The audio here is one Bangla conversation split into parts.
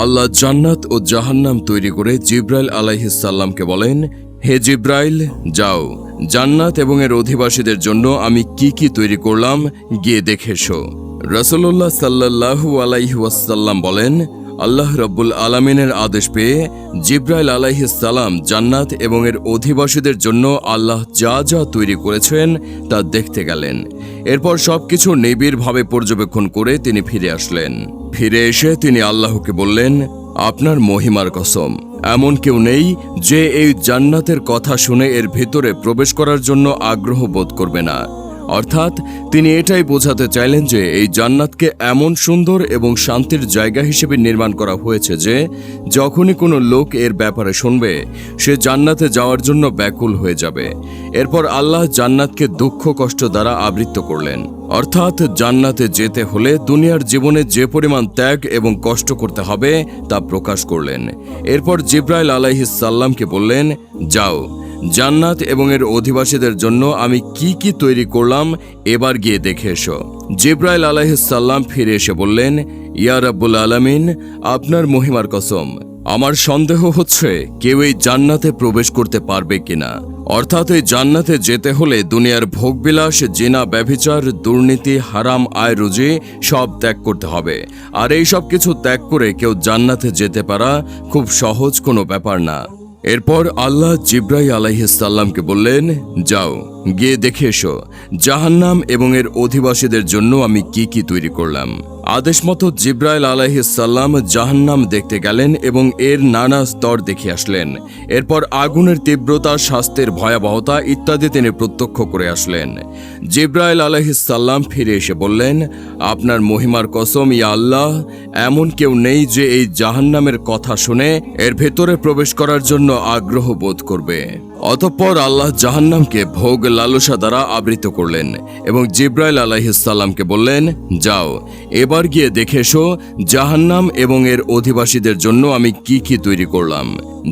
আল্লাহ জান্নাত ও জাহান্নাম তৈরি করে জিব্রাইল আলাইহিস সালামকে বলেন, হে জিব্রাইল, যাও জান্নাত এবং এর অধিবাসীদের জন্য আমি কি কি তৈরি করলাম গিয়ে দেখে এসো। রাসূলুল্লাহ সাল্লাল্লাহু আলাইহি ওয়াসাল্লাম বলেন, আল্লাহ রাব্বুল আলামিনের আদেশ পেয়ে জিব্রাইল আলাইহিস সালাম জান্নাত এবং এর অধিবাসীদের জন্য আল্লাহ যা যা তৈরি করেছেন তা দেখতে গেলেন। এরপর সবকিছু নিবিড়ভাবে পর্যবেক্ষণ করে তিনি ফিরে আসলেন। ফিরে এসে তিনি আল্লাহকে বললেন, আপনার মহিমার কসম, এমন কেউ নেই যে এই জান্নাতের কথা শুনে এর ভিতরে প্রবেশ করার জন্য আগ্রহ বোধ করবে না। অর্থাৎ তিনি এটাই বোঝাতে চাইলেন যে এই জান্নাতকে এমন সুন্দর এবং শান্তির জায়গা হিসেবে নির্মাণ করা হয়েছে যে যখনই কোনো লোক এর ব্যাপারে শুনবে সে জান্নাতে যাওয়ার জন্য ব্যাকুল হয়ে যাবে। এরপর আল্লাহ জান্নাতকে দুঃখ কষ্ট দ্বারা আবৃত করলেন। অর্থাৎ জান্নাতে যেতে হলে দুনিয়ার জীবনে যে পরিমাণ ত্যাগ এবং কষ্ট করতে হবে তা প্রকাশ করলেন। এরপর জিব্রাইল আলাইহিস সালামকে বললেন, যাও জান্নাত এবং এর অধিবাসীদের জন্য আমি কি কি তৈরি করলাম এবার গিয়ে দেখে এসো। জিব্রাইল আলাইহিস সালাম ফিরে এসে বললেন, ইয়া রাব্বুল আলামিন, আপনার মহিমার কসম, আমার সন্দেহ হচ্ছে কেউ এই জান্নাতে প্রবেশ করতে পারবে কিনা। অর্থাৎ এই জান্নাতে যেতে হলে দুনিয়ার ভোগবিলাস, জিনা, ব্যভিচার, দুর্নীতি, হারাম আয় রুজি সব ত্যাগ করতে হবে। আর এই সব কিছু ত্যাগ করে কেউ জান্নাতে যেতে পারা খুব সহজ কোনো ব্যাপার না। এরপর আল্লাহ জিব্রাইল আলাইহিস সালামকে বললেন, যাও গিয়ে দেখে এসো জাহান্নাম এবং এর অধিবাসীদের জন্য আমি কি কি তৈরি করলাম। আদেশ মতো জিব্রাইল আলাইহিস সালাম জাহান্নাম দেখতে গেলেন এবং এর নানা স্তর দেখে আসলেন। এরপর আগুনের তীব্রতা, শাস্তির ভয়াবহতা ইত্যাদি তিনি প্রত্যক্ষ করে আসলেন। জিব্রাইল আলাইহিস সালাম ফিরে এসে বললেন, আপনার মহিমার কসম, ইয়া আল্লাহ, এমন কেউ নেই যে এই জাহান্নামের কথা শুনে এর ভেতরে প্রবেশ করার জন্য আগ্রহ বোধ করবে। অতঃপর আল্লাহ জাহান্নামকে ভোগ লালসা দ্বারা আবৃত করলেন এবং জিব্রাইল আলাইহিস সালামকে বললেন, যাও এবার গিয়ে দেখে এসো জাহান্নাম এবং এর অধিবাসীদের জন্য আমি কি কি তৈরি করলাম।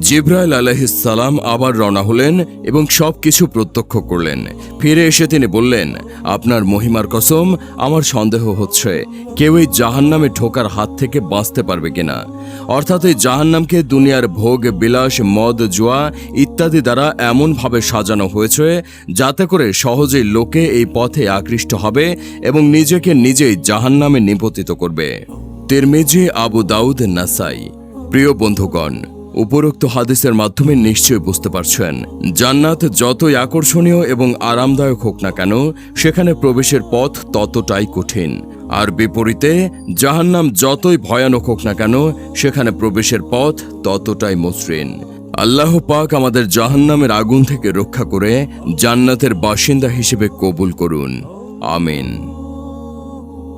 জিব্রাইল আলাইহিস সালাম আবার রওনা হলেন এবং সবকিছু প্রত্যক্ষ করলেন। ফিরে এসে তিনি বললেন, আপনার মহিমার কসম, আমার সন্দেহ হচ্ছে কেউ এই জাহান্নামে ঢোকার হাত থেকে বাঁচতে পারবে কিনা। অর্থাৎ এই জাহান্নামকে দুনিয়ার ভোগ বিলাস, মদ, জুয়া ইত্যাদি দ্বারা এমনভাবে সাজানো হয়েছে যাতে করে সহজেই লোকে এই পথে আকৃষ্ট হবে এবং নিজেকে নিজেই জাহান্নামে নিপতিত করবে। তিরমিজি, আবু দাউদ, নাসাই। প্রিয় বন্ধুগণ, উপরোক্ত হাদিসের মাধ্যমে নিশ্চয়ই বুঝতে পারছেন, জান্নাত যতই আকর্ষণীয় এবং আরামদায়ক হোক না কেন, সেখানে প্রবেশের পথ ততটাই কঠিন। আর বিপরীতে জাহান্নাম যতই ভয়ানক হোক না কেন, সেখানে প্রবেশের পথ ততটাই মসৃণ। আল্লাহ পাক আমাদের জাহান্নামের আগুন থেকে রক্ষা করে জান্নাতের বাসিন্দা হিসেবে কবুল করুন। আমিন।